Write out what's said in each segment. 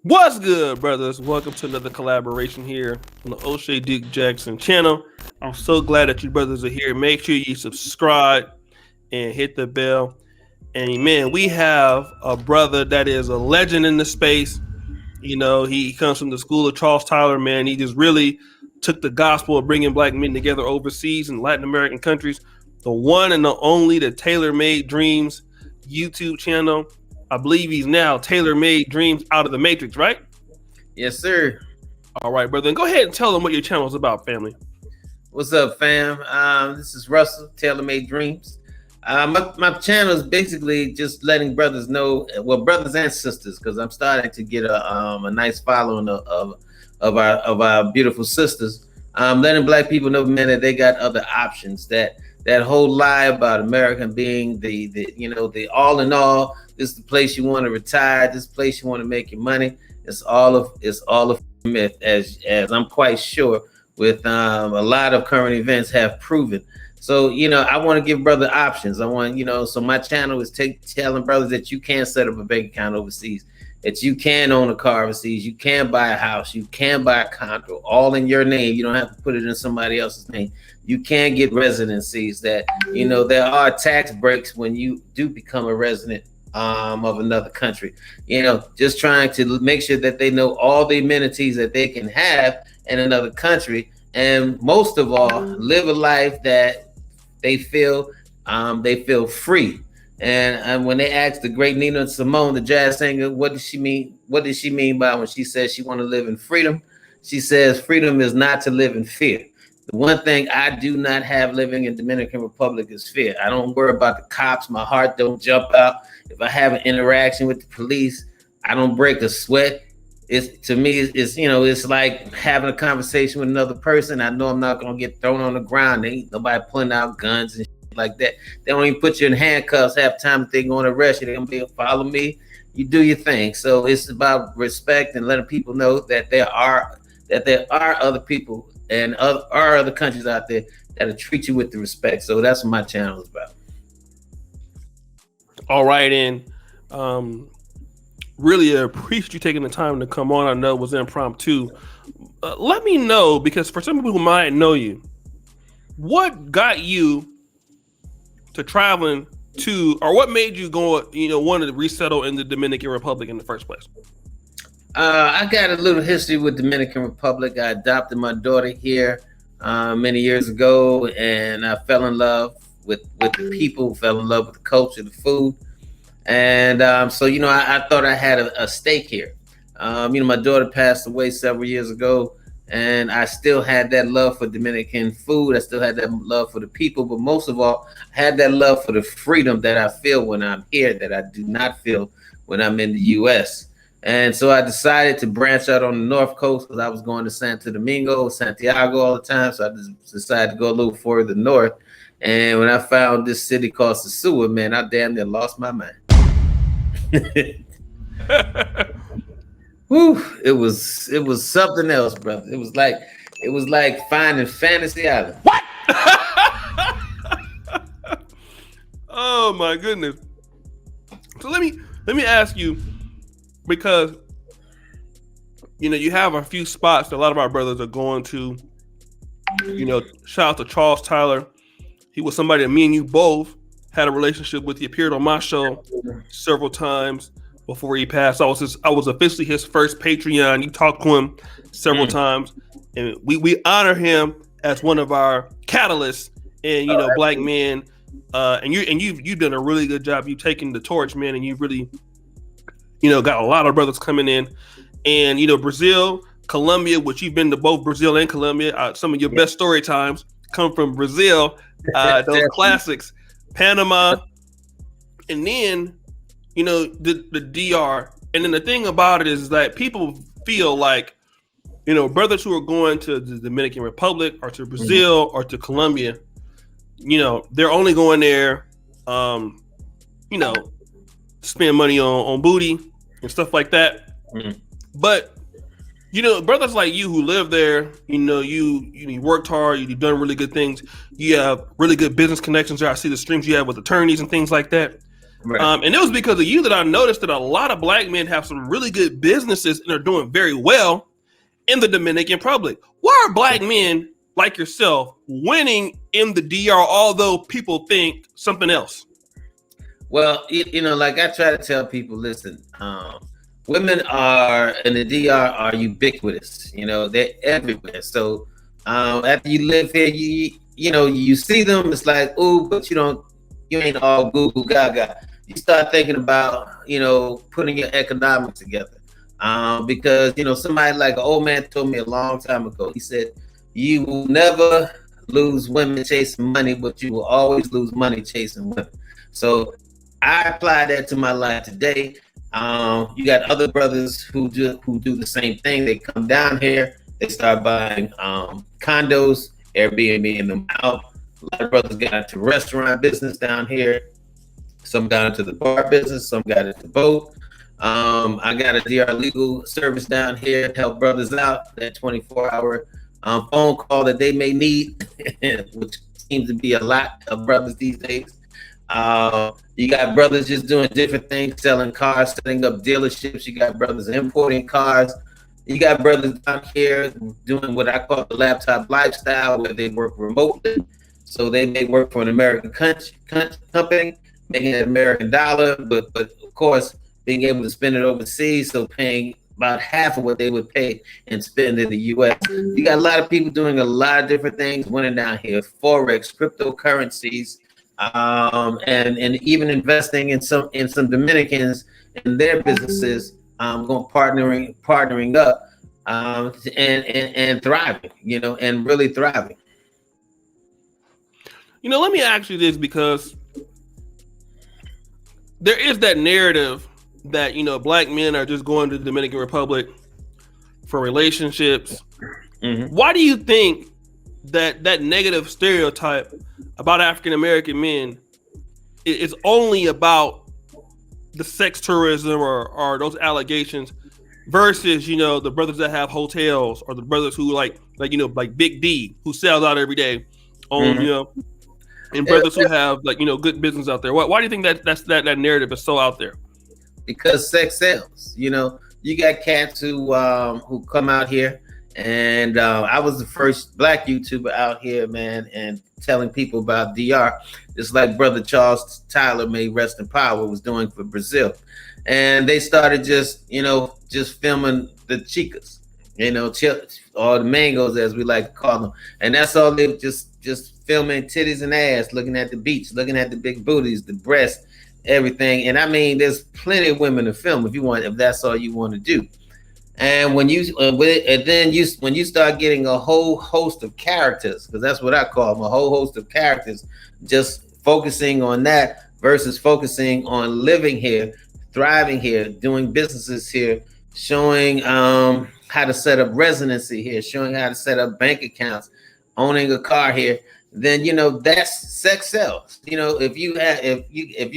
What's good, brothers? Welcome to another collaboration here on the O'Shea Duke Jackson channel. I'm so glad that you brothers are here. Make sure you subscribe and hit the bell. And man, we have a brother that is a legend in the space. You know, he comes from the school of Charles Tyler, man. He just really took the gospel of bringing black men together overseas in Latin American countries. The one and the only, the TaylorMadeDreams YouTube channel. I believe he's now TaylorMadeDreams out of the Matrix, right? Yes, sir. All right, brother. And go ahead and tell them what your channel is about, family. What's up, fam? This is Russell, TaylorMadeDreams. My channel is basically just letting brothers know, well, brothers and sisters, because I'm starting to get a nice following of our beautiful sisters. Letting black people know, man, that they got other options. That whole lie about America being the all in all. This is the place you want to retire. This place you want to make your money. It's all of myth, as I'm quite sure with a lot of current events have proven. So, I want to give brother options. I want, so my channel is telling brothers that you can set up a bank account overseas, that you can own a car overseas, you can buy a house, you can buy a condo, all in your name. You don't have to put it in somebody else's name. You can get residencies that, there are tax breaks when you do become a resident of another country. Just trying to make sure that they know all the amenities that they can have in another country, and most of all, live a life that they feel free. And when they asked the great Nina Simone, the jazz singer, what did she mean? What did she mean by when she says she want to live in freedom? She says freedom is not to live in fear. The one thing I do not have living in Dominican Republic is fear. I don't worry about the cops. My heart don't jump out. If I have an interaction with the police, I don't break a sweat. To me, it's like having a conversation with another person. I know I'm not gonna get thrown on the ground. There ain't nobody pulling out guns and shit like that. They don't even put you in handcuffs half the time. If they're going to arrest you, they're gonna be follow me. You do your thing. So it's about respect and letting people know that there are other people and other countries out there that'll treat you with the respect. So that's what my channel is about. All right, and really appreciate you taking the time to come on. I know it was impromptu. Let me know, because for some people who might know you, what got you to traveling to, or what made you go, want to resettle in the Dominican Republic in the first place? I got a little history with Dominican Republic. I adopted my daughter here many years ago, and I fell in love with the people, fell in love with the culture, the food. And so, I thought I had a stake here. My daughter passed away several years ago, and I still had that love for Dominican food. I still had that love for the people, but most of all, I had that love for the freedom that I feel when I'm here that I do not feel when I'm in the U.S. And so I decided to branch out on the North Coast, because I was going to Santo Domingo, Santiago all the time. So I just decided to go a little further north. And when I found this city called Sosua, man, I damn near lost my mind. Whew, it was something else, brother. It was like finding Fantasy Island. What? Oh my goodness. So let me ask you, because you have a few spots that a lot of our brothers are going to. Shout out to Charles Tyler. He was somebody that me and you both had a relationship with. He appeared on my show several times before he passed. I was officially his first Patreon. You talked to him several times, and we honor him as one of our catalysts in black men. And you've done a really good job. You've taken the torch, man, and you've really got a lot of brothers coming in. And Brazil, Colombia, which you've been to both Brazil and Colombia. Some of your best story times come from Brazil. Those classics. Panama, and then the DR. And then the thing about it is that people feel like brothers who are going to the Dominican Republic or to Brazil or to Colombia, they're only going there spend money on booty and stuff like that. But brothers like you who live there, you worked hard, you've done really good things. You have really good business connections there. I see the streams you have with attorneys and things like that. Right. And it was because of you that I noticed that a lot of black men have some really good businesses and are doing very well in the Dominican Republic. Why are black men like yourself winning in the DR, although people think something else? Well, like I try to tell people, listen, women are in the DR are ubiquitous. They're everywhere. So after you live here, you see them. It's like, ooh, but you ain't all goo goo gaga. You start thinking about, putting your economics together. Because somebody like an old man told me a long time ago. He said, "You will never lose women chasing money, but you will always lose money chasing women." So I apply that to my life today. You got other brothers who do the same thing. They come down here, they start buying condos, Airbnb them out. A lot of brothers got into restaurant business down here. Some got into the bar business, some got into boat. I got a DR legal service down here, help brothers out, that 24-hour phone call that they may need, which seems to be a lot of brothers these days. You got brothers just doing different things, selling cars, setting up dealerships. You got brothers importing cars. You got brothers down here doing what I call the laptop lifestyle, where they work remotely. So they may work for an American company, making an American dollar, but of course, being able to spend it overseas, so paying about half of what they would pay and spend in the U.S. You got a lot of people doing a lot of different things, winning down here, Forex, cryptocurrencies, and even investing in some Dominicans in their businesses, partnering up, and thriving, and really thriving. Let me ask you this, because there is that narrative that, black men are just going to the Dominican Republic for relationships. Mm-hmm. Why do you think that negative stereotype about African American men is only about the sex tourism or those allegations versus, the brothers that have hotels, or the brothers who like Big D, who sells out every day on, mm-hmm. And brothers who have good business out there? Why do you think that narrative is so out there? Because sex sells. You got cats who come out here, and I was the first black YouTuber out here, man, and telling people about DR. It's like Brother Charles Tyler, may rest in power, was doing for Brazil, and they started just filming the chicas, or the mangoes, as we like to call them, and that's all. They just filming titties and ass, looking at the beach, looking at the big booties, the breasts, everything. And I mean, there's plenty of women to film if that's all you want to do. And when you start getting a whole host of characters, because that's what I call them, a whole host of characters, just focusing on that versus focusing on living here, thriving here, doing businesses here, showing how to set up residency here, showing how to set up bank accounts, owning a car here, then that's sex sells. If you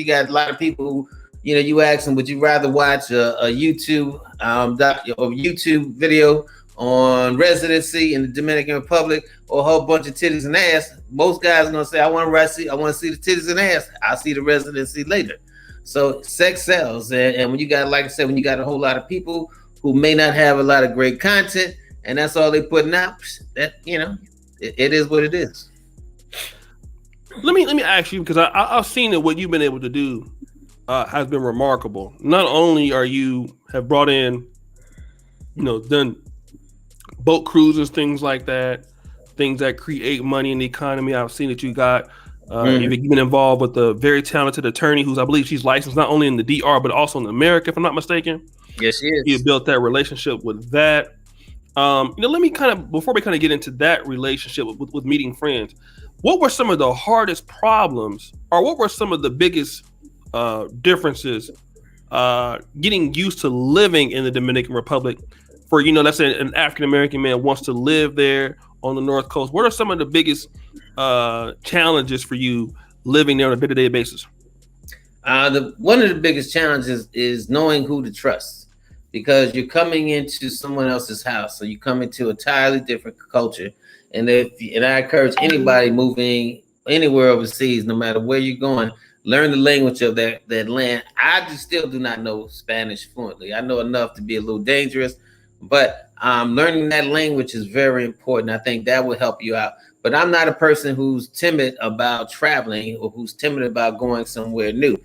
got a lot of people who, you ask them, would you rather watch a YouTube YouTube video on residency in the Dominican Republic or a whole bunch of titties and ass? Most guys are gonna say, I want to see the titties and ass. I'll see the residency later. So sex sells, and when you got, like I said, when you got a whole lot of people who may not have a lot of great content, and that's all they're putting out, that it is what it is. Let me ask you, because I've seen that what you've been able to do has been remarkable. Not only have brought in, done boat cruises, things like that, things that create money in the economy. I've seen that you got you've been involved with a very talented attorney who's, I believe she's licensed not only in the DR but also in America, if I'm not mistaken. Yes, she is. You built that relationship with that. Let me before we get into that relationship with meeting friends, what were some of the hardest problems, or what were some of the biggest differences getting used to living in the Dominican Republic for, let's say an African American man wants to live there on the North Coast? What are some of the biggest challenges for you living there on a day-to-day basis? One of the biggest challenges is knowing who to trust, because you're coming into someone else's house, so you come into a entirely different culture. And I encourage anybody moving anywhere overseas, no matter where you're going, learn the language of that land. I just still do not know Spanish fluently. I know enough to be a little dangerous, but learning that language is very important. I think that will help you out. But I'm not a person who's timid about traveling or who's timid about going somewhere new.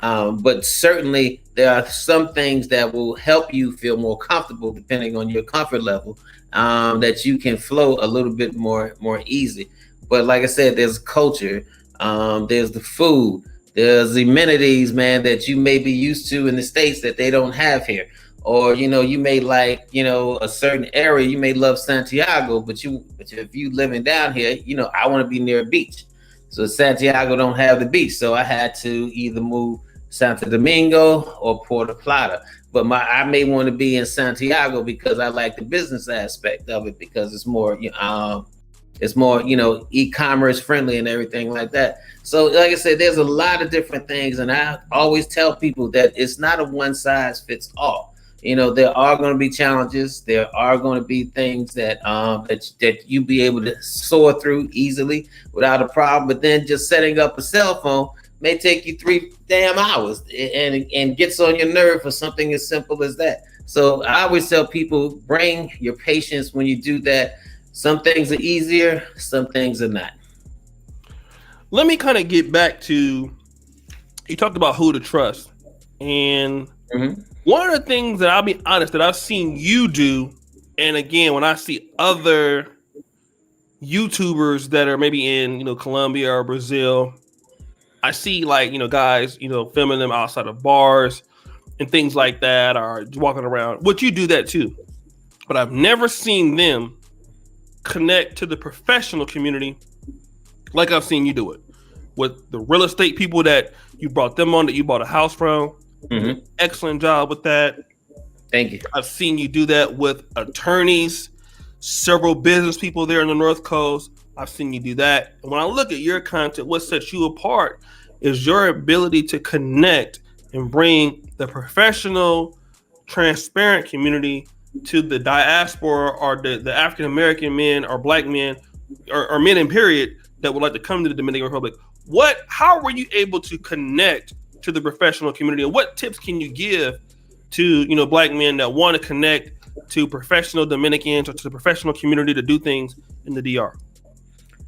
But certainly there are some things that will help you feel more comfortable depending on your comfort level, that you can flow a little bit more easy. But like I said, there's culture, there's the food, there's amenities, man, that you may be used to in the States that they don't have here. Or, you may like, a certain area, you may love Santiago, but if you living down here, I want to be near a beach. So Santiago don't have the beach. So I had to either move Santo Domingo or Puerto Plata. But I may want to be in Santiago because I like the business aspect of it, because it's more, e-commerce friendly and everything like that. So like I said, there's a lot of different things. And I always tell people that it's not a one size fits all. There are going to be challenges. There are going to be things that that you be able to soar through easily without a problem. But then just setting up a cell phone may take you 3 damn hours and gets on your nerve for something as simple as that. So I always tell people, bring your patience when you do that. Some things are easier, some things are not. Let me kind of get back to, you talked about who to trust. And one of the things that I'll be honest that I've seen you do, and again, when I see other YouTubers that are maybe in, Colombia or Brazil, I see guys, filming them outside of bars and things like that, or walking around, which you do that too. But I've never seen them connect to the professional community like I've seen you do it with the real estate people that you brought them on, that you bought a house from. Excellent job with that. Thank you. I've seen you do that with attorneys, several business people there in the North Coast. I've seen you do that. And when I look at your content, what sets you apart is your ability to connect and bring the professional, transparent community to the diaspora, or the African American men or black men or men in period that would like to come to the Dominican Republic. How were you able to connect to the professional community, and what tips can you give to black men that want to connect to professional Dominicans or to the professional community to do things in the DR?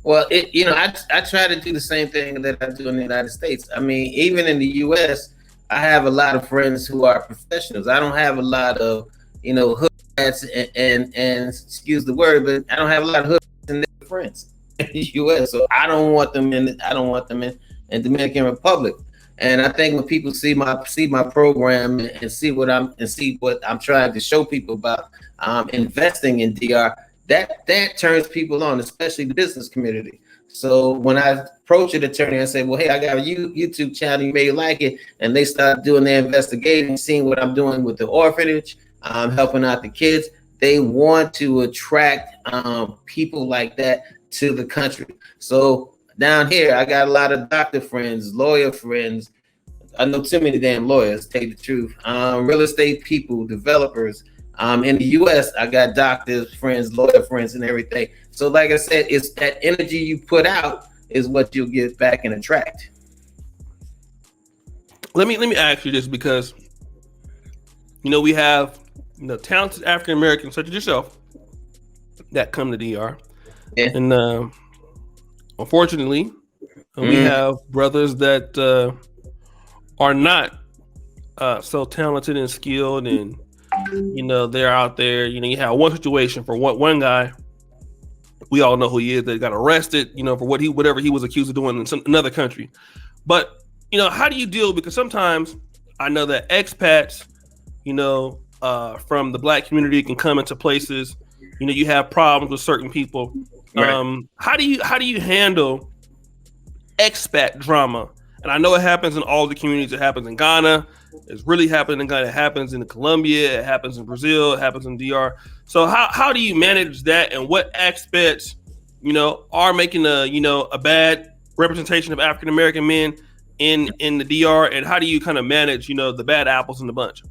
Well, I try to do the same thing that I do in the United States. I mean, even in the US, I have a lot of friends who are professionals. I don't have a lot of hood rats and excuse the word, but I don't have a lot of hood rats and their friends in the US. So I don't want them in Dominican Republic. And I think when people see my program and see what I'm trying to show people about investing in DR, that turns people on, especially the business community. So when I approach an attorney, I say, well, hey, I got a YouTube channel, you may like it. And they start doing their investigating, seeing what I'm doing with the orphanage, helping out the kids. They want to attract people like that to the country. So down here, I got a lot of doctor friends, lawyer friends. I know too many damn lawyers, tell you the truth. Real estate people, developers. In the US, I got doctors, friends, lawyer friends, and everything. So like I said, it's that energy you put out is what you'll get back and attract. Let me ask you this, because we have talented African Americans such as yourself that come to DR. Yeah. And unfortunately, we have brothers that are not so talented and skilled, and they're out there. You have one situation for one guy. We all know who he is, that got arrested, for whatever he was accused of doing in another country. But how do you deal? Because sometimes I know that expats, from the black community can come into places. You have problems with certain people. Right. How do you handle expat drama? And I know it happens in all the communities. It happens in Ghana. It's really happening in Ghana. It happens in Colombia. It happens in Brazil. It happens in DR. So how do you manage that? And what aspects, are making a bad representation of African American men in the DR? And how do you kind of manage, the bad apples in the bunch?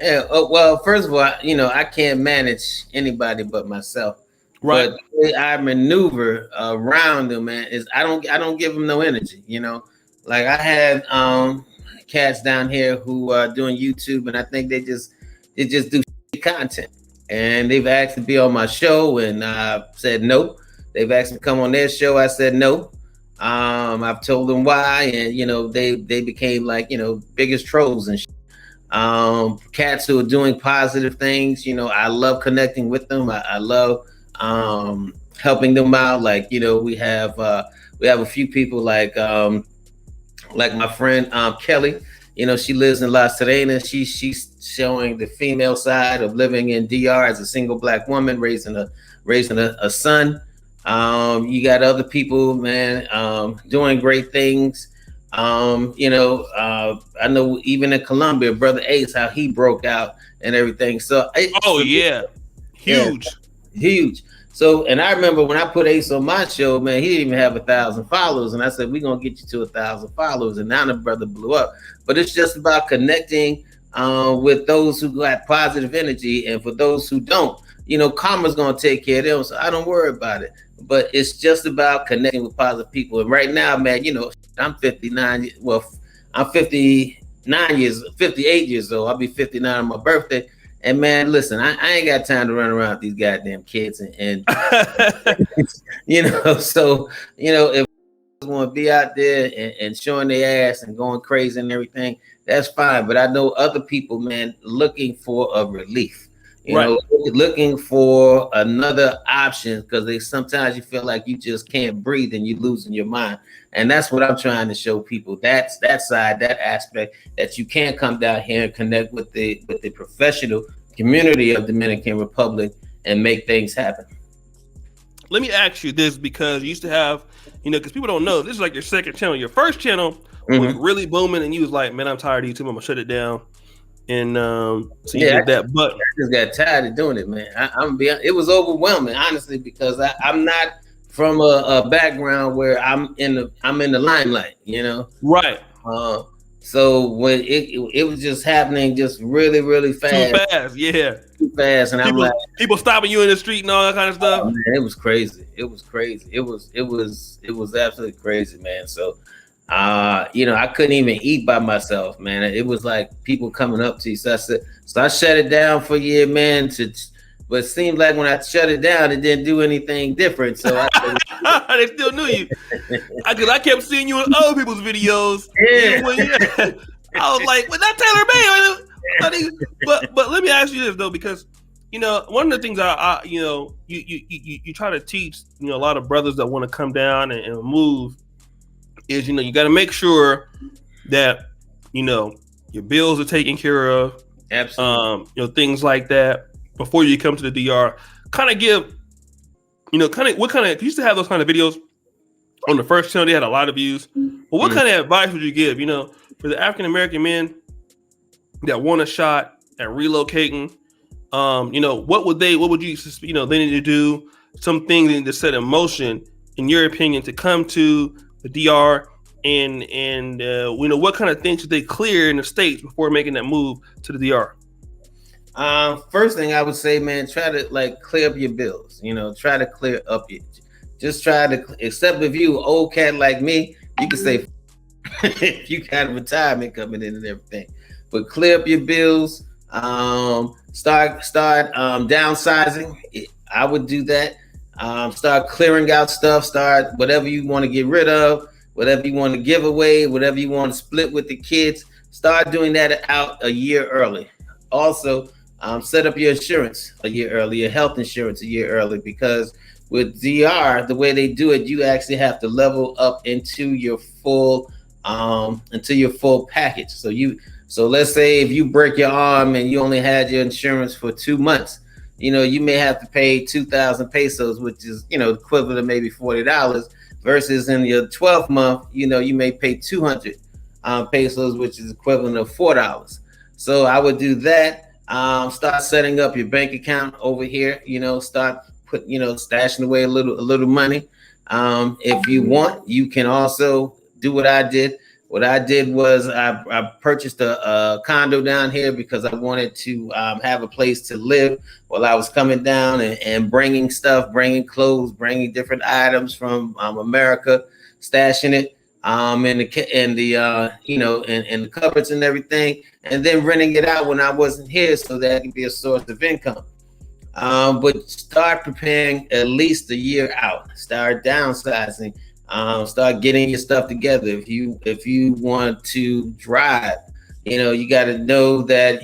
Yeah. Well, first of all, I can't manage anybody but myself. Right. But the way I maneuver around them, man, is I don't give them no energy. like I had cats down here who are doing YouTube, and I think they just do content, and they've asked to be on my show, and I said no. They've asked me to come on their show. I said no. I've told them why, and they became like biggest trolls and cats who are doing positive things. I love connecting with them. I love helping them out. Like we have a few people like my friend Kelly. She lives in La Serena. She's showing the female side of living in DR as a single Black woman raising a son. You got other people, man, doing great things. I know even in Colombia, Brother Ace, how he broke out and everything. So huge. So, and I remember when I put Ace on my show, man, he didn't even have 1,000 followers, and I said we're gonna get you to 1,000 followers, and now the brother blew up. But it's just about connecting with those who got positive energy, and for those who don't, karma's gonna take care of them. So I don't worry about it. But it's just about connecting with positive people. And right now, man, I'm 59. Well, I'm 58 years old. I'll be 59 on my birthday. And man, listen, I ain't got time to run around with these goddamn kids and so if want to be out there and showing their ass and going crazy and everything, that's fine. But I know other people, man, looking for a relief. Looking for another option, because sometimes you feel like you just can't breathe and you're losing your mind. And that's what I'm trying to show people. That's that side, that aspect, that you can come down here and connect with the professional community of Dominican Republic and make things happen. Let me ask you this, because you used to have, because people don't know, this is like your second channel. Your first channel was really booming, and you was like, man, I'm tired of YouTube. I'm gonna shut it down. And so you did that, but I just got tired of doing it, man. It was overwhelming, honestly, because I'm not from a background where I'm in the limelight, Right. So when it was just happening, just really, really fast. Too fast, yeah. Too fast, and people stopping you in the street and all that kind of stuff. Man, it was crazy. It was absolutely crazy, man. So. I couldn't even eat by myself, man. It was like people coming up to you. So I shut it down for a year, man. But it seemed like when I shut it down, it didn't do anything different. So they still knew you. I kept seeing you in other people's videos. Yeah. I was like, well, that's Taylor Made. But let me ask you this though, because one of the things you try to teach a lot of brothers that want to come down and move is you got to make sure that your bills are taken care of. Absolutely. Things like that before you come to the DR. Kind of give what kind of, you used to have those kind of videos on the first channel. They had a lot of views. But what kind of advice would you give for the African American men that want a shot at relocating? What would you they need to do? Some things they need to set in motion, in your opinion, to come to the DR, and what kind of things should they clear in the States before making that move to the DR? First thing I would say, man, try to clear up your bills. Try to clear up just try to, except if you old cat like me, you can say if you got a retirement coming in and everything. But clear up your bills. Start downsizing. I would do that. Start clearing out stuff. Start whatever you want to get rid of, whatever you want to give away, whatever you want to split with the kids. Start doing that out a year early. Also, set up your insurance a year early, your health insurance a year early, because with DR, the way they do it, you actually have to level up into your full package. So let's say if you break your arm and you only had your insurance for 2 months. You may have to pay 2,000 pesos, which is, equivalent to maybe $40, versus in your 12th month, you may pay 200 pesos, which is equivalent of $4. So I would do that. Start setting up your bank account over here. Start stashing away a little money. If you want, you can also do what I did. What I did was I purchased a condo down here because I wanted to have a place to live while I was coming down and bringing stuff, bringing clothes, bringing different items from America, stashing it. and the cupboards and everything, and then renting it out when I wasn't here, so that can be a source of income. But start preparing at least a year out. Start downsizing. Start getting your stuff together. If you want to drive, you got to know that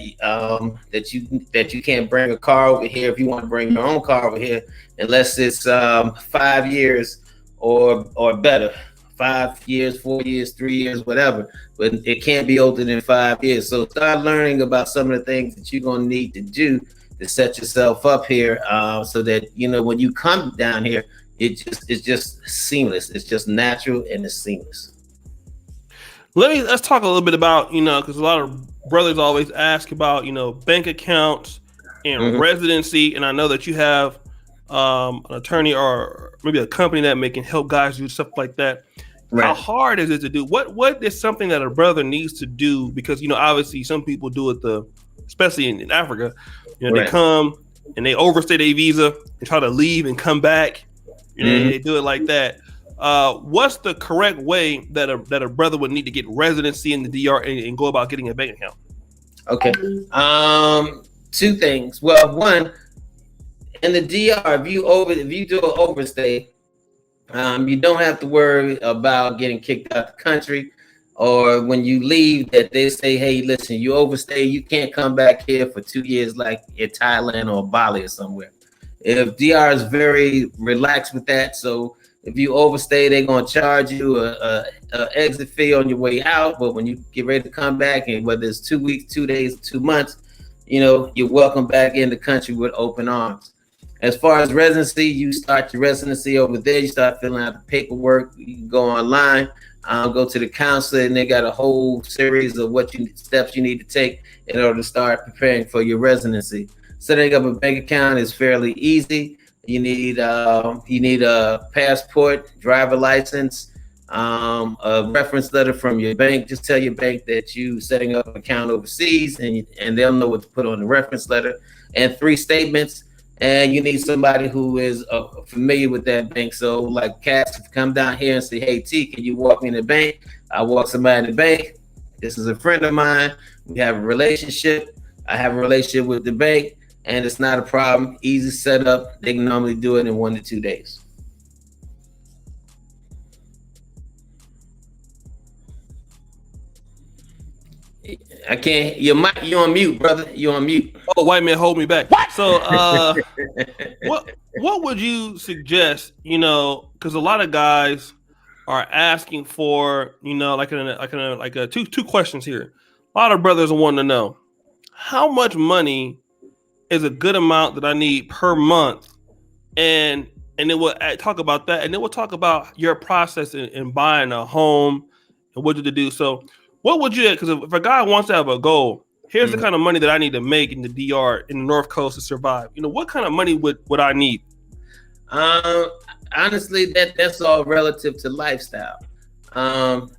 that you can't bring a car over here if you want to bring your own car over here, unless it's 5 years or better. 5 years, 4 years, 3 years, whatever. But it can't be older than 5 years. So start learning about some of the things that you're gonna need to do to set yourself up here, so that when you come down here, it's just seamless. It's just natural and it's seamless. Let's talk a little bit about, because a lot of brothers always ask about, bank accounts and residency. And I know that you have an attorney or maybe a company that can help guys do stuff like that. Right. How hard is it to do? What is something that a brother needs to do? Because, obviously some people do it especially in Africa, right. They come and they overstay their visa and try to leave and come back. They do it like that. What's the correct way that a brother would need to get residency in the DR and go about getting a bank account? Okay. Two things. Well, one, in the DR, if you do an overstay, you don't have to worry about getting kicked out of the country, or when you leave that they say, hey, listen, you overstay, you can't come back here for 2 years like in Thailand or Bali or somewhere. If DR is very relaxed with that, so if you overstay, they're gonna charge you a exit fee on your way out. But when you get ready to come back, and whether it's 2 weeks, 2 days, 2 months, you're welcome back in the country with open arms. As far as residency, you start your residency over there. You start filling out the paperwork. You can go online, go to the consulate, and they got a whole series of steps you need to take in order to start preparing for your residency. Setting up a bank account is fairly easy. You need a passport, driver license, a reference letter from your bank. Just tell your bank that you setting up an account overseas, and they'll know what to put on the reference letter, and 3 statements. And you need somebody who is familiar with that bank. So like cats come down here and say, hey, T, can you walk me in the bank? I walk somebody in the bank. This is a friend of mine. We have a relationship. I have a relationship with the bank, and it's not a problem. Easy setup. They can normally do it in 1 to 2 days. I can't. You're on mute, brother. You're on mute. Oh, white man, hold me back. What? So, what would you suggest? Because a lot of guys are asking for, two questions here. A lot of brothers want to know how much money is a good amount that I need per month, and then we'll talk about that, and then we'll talk about your process in buying a home and what to do. So. What would you, because if a guy wants to have a goal, here's the kind of money that I need to make in the DR, in the North Coast to survive. What kind of money would I need? Honestly, that's all relative to lifestyle.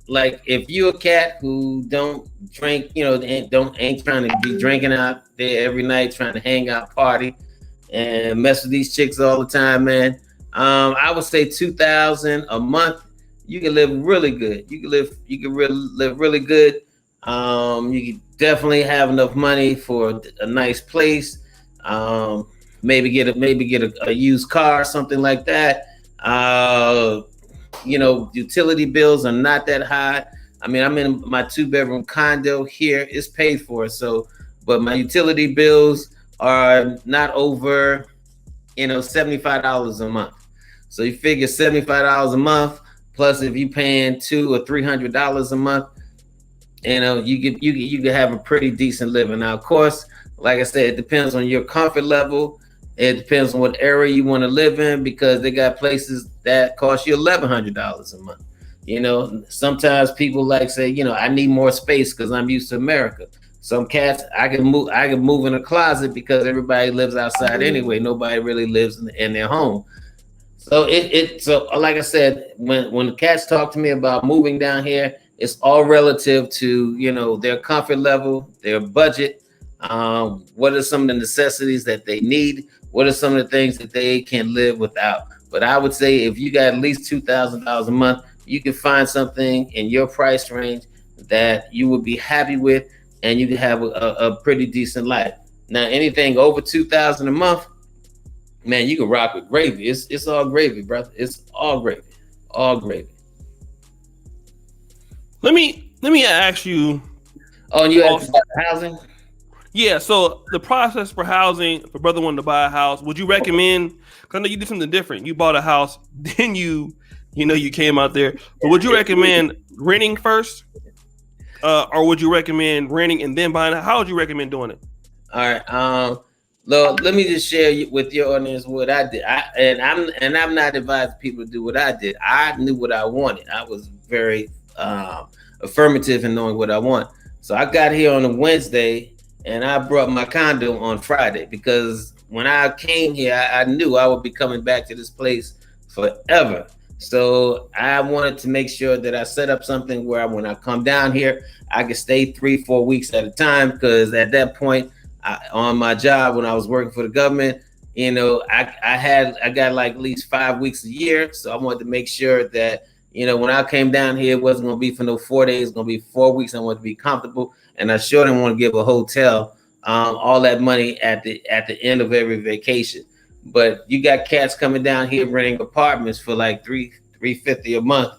Like if you're a cat who don't drink, ain't trying to be drinking out there every night, trying to hang out, party, and mess with these chicks all the time, man. I would say $2,000 a month. You can live really good. You can live really good. You can definitely have enough money for a nice place. Maybe get a used car, something like that. Utility bills are not that high. I mean, I'm in my 2-bedroom condo here. It's paid for, but my utility bills are not over, $75 a month. So you figure $75 a month. Plus, if you're paying $200 or $300 a month, you can have a pretty decent living. Now, of course, like I said, it depends on your comfort level. It depends on what area you want to live in, because they got places that cost you $1,100 a month. Sometimes people say, I need more space because I'm used to America. Some cats, I can move in a closet because everybody lives outside anyway. Nobody really lives in their home. So so like I said, when the cats talk to me about moving down here, it's all relative to their comfort level, their budget. What are some of the necessities that they need? What are some of the things that they can live without? But I would say if you got at least $2,000 a month, you can find something in your price range that you will be happy with, and you can have a pretty decent life. Now, anything over 2,000 a month, man, you can rock with gravy. It's all gravy, brother. It's all gravy, all gravy. Let me ask you. Oh, and you asked about housing? Yeah, so the process for housing, if a brother wanted to buy a house, would you recommend? Because I know you did something different. You bought a house, then you came out there. But would you recommend renting first, or would you recommend renting and then buying? How would you recommend doing it? All right. Lord, let me just share with your audience what I did. I'm not advising people to do what I did. I knew what I wanted. I was very affirmative in knowing what I want. So I got here on a Wednesday, and I brought my condo on Friday, because when I came here, I knew I would be coming back to this place forever. So I wanted to make sure that I set up something where when I come down here, I could stay 3-4 weeks at a time, because at that point, on my job when I was working for the government, I got like at least 5 weeks a year. So I wanted to make sure that, when I came down here, it wasn't going to be for no 4 days. It's going to be 4 weeks. I wanted to be comfortable. And I sure didn't want to give a hotel all that money at the end of every vacation. But you got cats coming down here renting apartments for like $350 a month,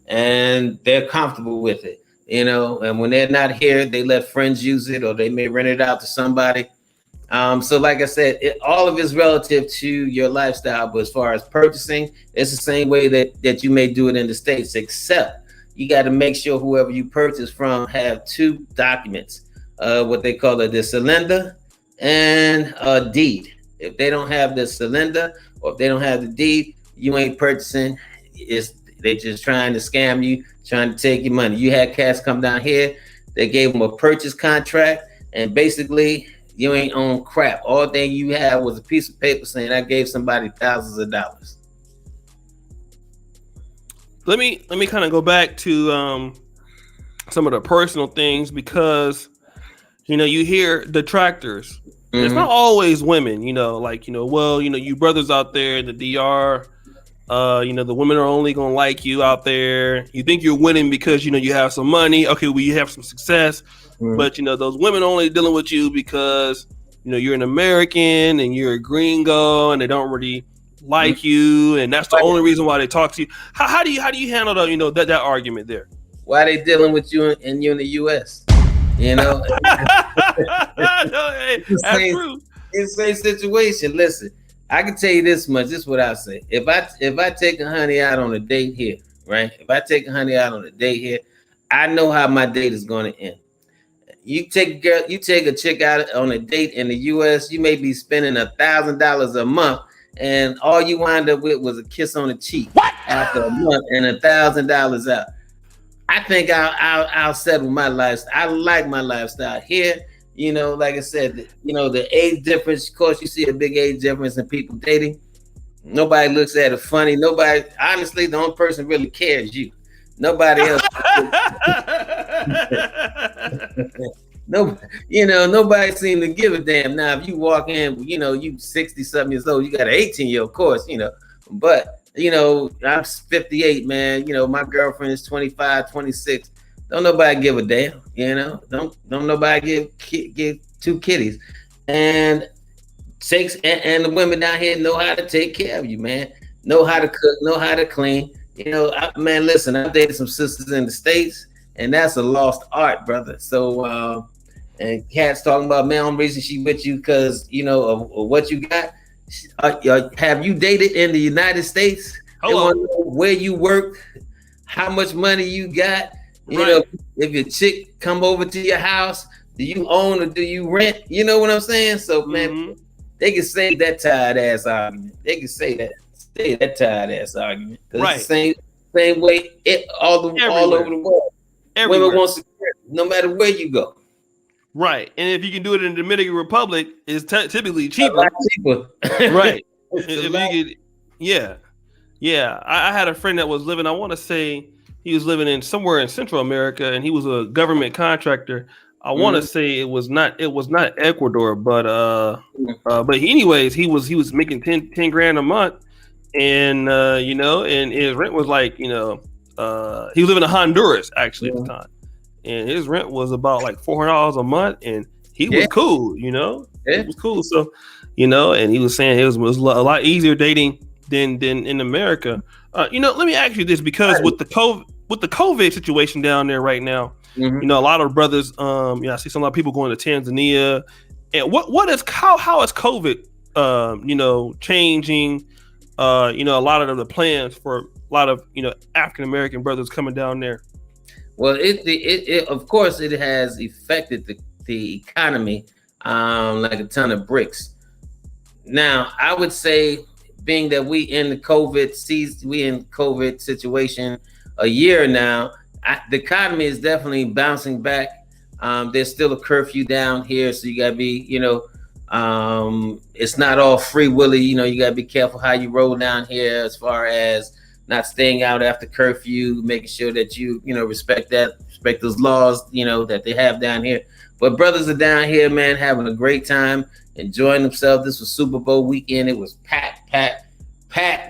and they're comfortable with it. And when they're not here, they let friends use it, or they may rent it out to somebody. So like I said, all of it's relative to your lifestyle. But as far as purchasing, it's the same way that you may do it in the States, except you got to make sure whoever you purchase from have 2 documents, what they call the cylinder and a deed. If they don't have the cylinder, or if they don't have the deed, you ain't purchasing. They're just trying to scam you, trying to take your money. You had cats come down here, they gave them a purchase contract, and basically you ain't own crap. All thing you had was a piece of paper saying I gave somebody thousands of dollars. Let me kind of go back to some of the personal things, because you hear detractors. Mm-hmm. It's not always women, you brothers out there in the DR, the women are only gonna like you out there. You think you're winning because you have some money. Okay, well, you have some success, but those women only dealing with you because you're an American and you're a gringo, and they don't really like you, and that's the only reason why they talk to you. How do you handle that argument there? Why they dealing with you and you in the U.S.? No, hey, that's true. It's the same situation. Listen, I can tell you this much. This is what I say. If I take a honey out on a date here, right? If I take a honey out on a date here, I know how my date is going to end. You take a chick out on a date in the U.S., you may be spending $1,000 a month, and all you wind up with was a kiss on the cheek after a month and $1,000 out. I think I'll settle my lifestyle. I like my lifestyle here. Like I said, the age difference. Of course, you see a big age difference in people dating. Nobody looks at it funny. Nobody, honestly, the only person really cares you. Nobody else. Nobody seems to give a damn. Now, if you walk in, you 60-something years old, you got an 18-year-old, of course, but. I'm 58, man. My girlfriend is 25, 26. Don't nobody give a damn, Don't nobody give 2 kitties. And the women down here know how to take care of you, man. Know how to cook, know how to clean. Man, listen, I've dated some sisters in the States, and that's a lost art, brother. So, and Kat's talking about, man, the reason she with you because, of what you got. Have you dated in the United States? They want to know where you work, how much money you got. If your chick come over to your house, do you own or do you rent? You know what I'm saying? So, man, they can say that tired ass argument. They can say that tired ass argument. Right. It's the same way all over the world. Everywhere. Women want security, no matter where you go. Right, and if you can do it in the Dominican Republic, it's typically cheaper. A lot cheaper. Right. Yeah. I had a friend that was living. I want to say he was living in somewhere in Central America, and he was a government contractor. I want to say it was not Ecuador, but anyways, he was making 10 grand a month, and and his rent was like he was living in Honduras actually at the time, and his rent was about like $400 a month, and he was cool, you know, it was cool. So, you know, and he was saying it was a lot easier dating than in America. You know, let me ask you this, because with the COVID situation down there right now, you know, a lot of brothers, you know, I see some lot of people going to Tanzania, and what is how is COVID, you know, changing, you know, a lot of the plans for a lot of, you know, African American brothers coming down there? Well, it of course it has affected the economy like a ton of bricks. Now, I would say, being that we in the COVID situation a year now, the economy is definitely bouncing back. There's still a curfew down here, so you gotta be, you know, it's not all free willy. You know, you gotta be careful how you roll down here, as far as not staying out after curfew, making sure that you know, respect those laws, you know, that they have down here. But brothers are down here, man, having a great time, enjoying themselves. This was Super Bowl weekend. It was packed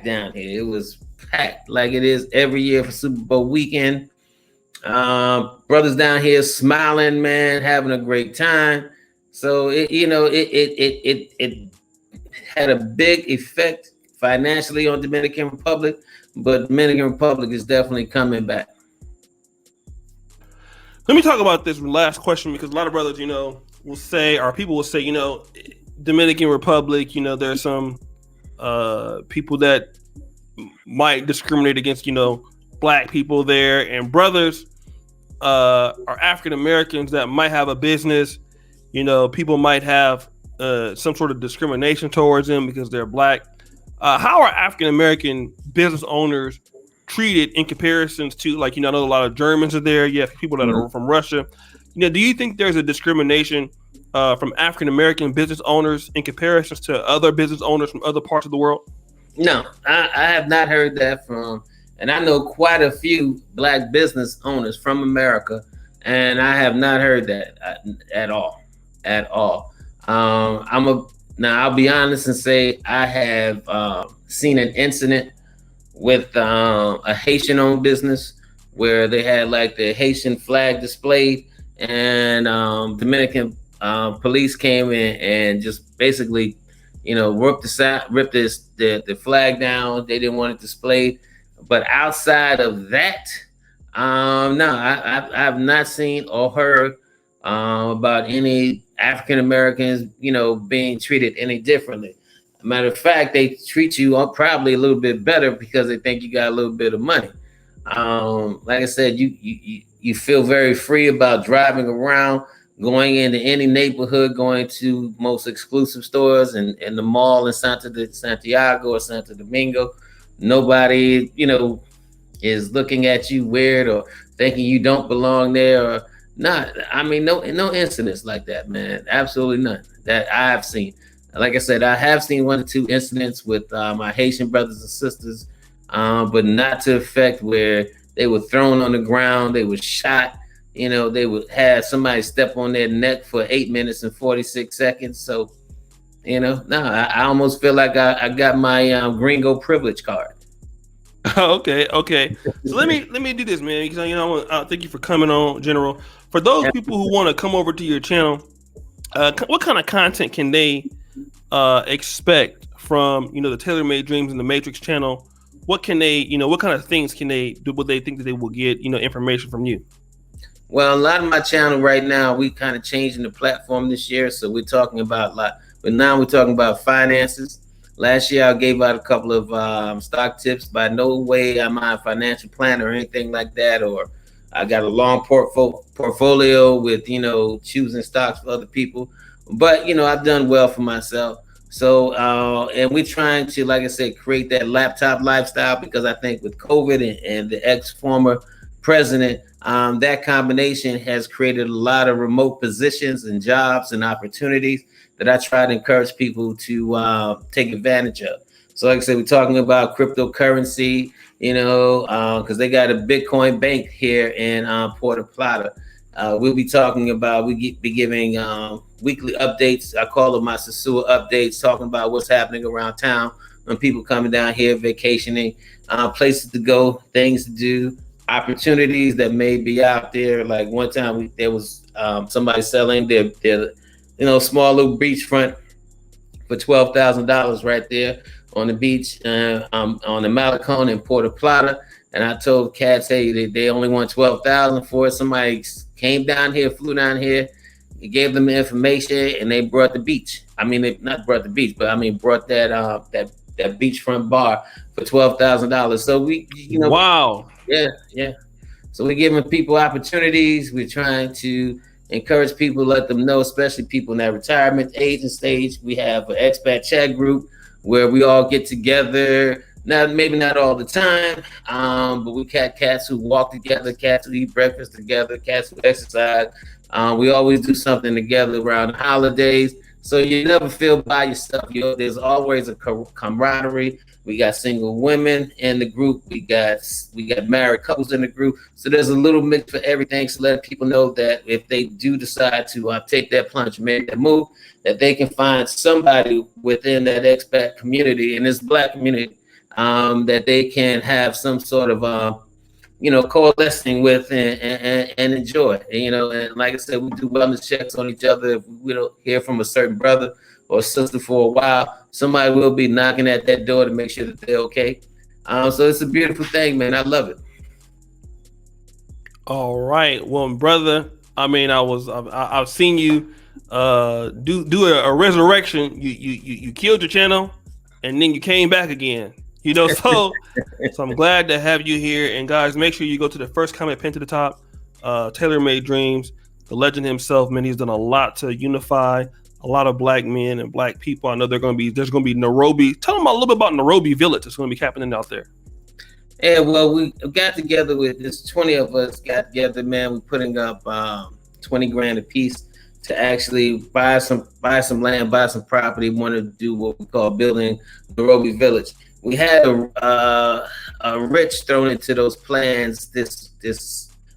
down here. It was packed like it is every year for Super Bowl weekend. Brothers down here smiling, man, having a great time. So it had a big effect financially on Dominican Republic, but Dominican Republic is definitely coming back. Let me talk about this last question, because a lot of brothers, you know, will say, or people will say, you know, Dominican Republic, you know, there's some people that might discriminate against, you know, black people there, and brothers are African Americans that might have a business, you know, people might have some sort of discrimination towards them because they're black. How are African American business owners treated in comparisons to, like, you know, I know a lot of Germans are there. You have people that are from Russia. You know, do you think there's a discrimination from African American business owners in comparisons to other business owners from other parts of the world? No, I have not heard that from, and I know quite a few black business owners from America, and I have not heard that at all. Now I'll be honest and say I have seen an incident with a Haitian-owned business where they had like the Haitian flag displayed, and Dominican police came in and just basically, you know, ripped the flag down. They didn't want it displayed. But outside of that, no, I have not seen or heard about any African Americans, you know, being treated any differently. Matter of fact, they treat you probably a little bit better because they think you got a little bit of money. Like I said, you feel very free about driving around, going into any neighborhood, going to most exclusive stores and the mall in Santiago or Santo Domingo. Nobody, you know, is looking at you weird or thinking you don't belong there or not. I mean, no incidents like that, man. Absolutely none that I've seen. Like I said, I have seen 1 or 2 incidents with my Haitian brothers and sisters, but not to the effect where they were thrown on the ground, they were shot. You know, they would have somebody step on their neck for 8 minutes and 46 seconds. So, you know, no, I almost feel like I got my gringo privilege card. Okay. So let me do this, man, because, you know, thank you for coming on, General. For those people who want to come over to your channel, what kind of content can they expect from, you know, the TaylorMadeDreams and the Matrix channel? What can they, you know, what kind of things can they do? What they think that they will get, you know, information from you? Well, a lot of my channel right now, we kind of changing the platform this year, so we're talking about a lot. But now we're talking about finances. Last year, I gave out a couple of stock tips. By no way am I a financial planner or anything like that, or I got a long portfolio with, you know, choosing stocks for other people. But, you know, I've done well for myself. So, and we're trying to, like I said, create that laptop lifestyle, because I think with COVID and the ex-former president, that combination has created a lot of remote positions and jobs and opportunities that I try to encourage people to take advantage of. So like I said, we're talking about cryptocurrency, you know, because they got a Bitcoin bank here in Puerto Plata. We'll be talking about, be giving weekly updates. I call them my Sasua updates, talking about what's happening around town when people coming down here vacationing, places to go, things to do, opportunities that may be out there. Like one time there was somebody selling their small little beachfront for $12,000 right there on the beach on the Malecon in Puerto Plata. And I told cats, hey, they only want $12,000 for it. Somebody came down here, flew down here, gave them the information, and they brought the beach. I mean, they not brought the beach, but I mean brought that beachfront bar for $12,000. So we, wow, yeah. So we're giving people opportunities. We're trying to encourage people, let them know, especially people in that retirement age and stage. We have an expat chat group where we all get together. Now, maybe not all the time, but we got cats who walk together, cats who eat breakfast together, cats who exercise. We always do something together around the holidays. So you never feel by yourself. There's always a camaraderie. We got single women in the group. We got married couples in the group. So there's a little mix for everything. So let people know that if they do decide to take that plunge, make that move, that they can find somebody within that expat community, in this Black community, that they can have some sort of coalescing with and enjoy. And like I said, we do wellness checks on each other. If we don't hear from a certain brother or sister for a while, somebody will be knocking at that door to make sure that they're okay. So it's a beautiful thing, man. I love it. All right, well, brother, I mean, I've seen you do a resurrection. You killed your channel, and then you came back again. So I'm glad to have you here. And guys, make sure you go to the first comment pinned to the top. TaylorMadeDreams, the legend himself, man. He's done a lot to unify a lot of Black men and Black people. I know there's going to be Nairobi. Tell them a little bit about Nairobi Village. It's going to be happening out there. Yeah, well, we got together with this 20 of us got together, man. We're putting up $20,000 a piece to actually buy some land, buy some property. We want to do what we call building Nairobi Village. We had a rich thrown into those plans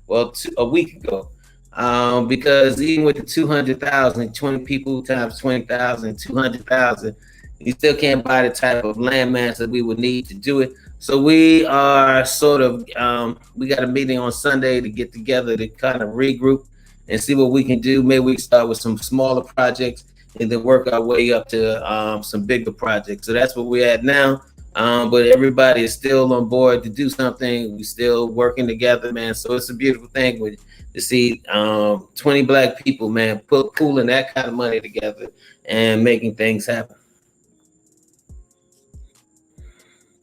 a week ago, because even with the 200,000, 20 people times 20,000, 200,000, you still can't buy the type of land mass that we would need to do it. So we are we got a meeting on Sunday to get together to kind of regroup and see what we can do. Maybe we can start with some smaller projects and then work our way up to some bigger projects. So that's where we're at now. But everybody is still on board to do something. We're still working together, man. So it's a beautiful thing to see 20 Black people, man, pooling that kind of money together and making things happen.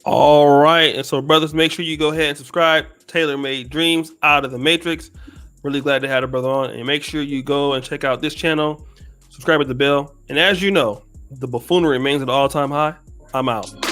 All right. And so, brothers, make sure you go ahead and subscribe. TaylorMadeDreams, Out of the Matrix. Really glad to have the brother on. And make sure you go and check out this channel. Subscribe at the bell. And as you know, the buffoonery remains at an all-time high. I'm out.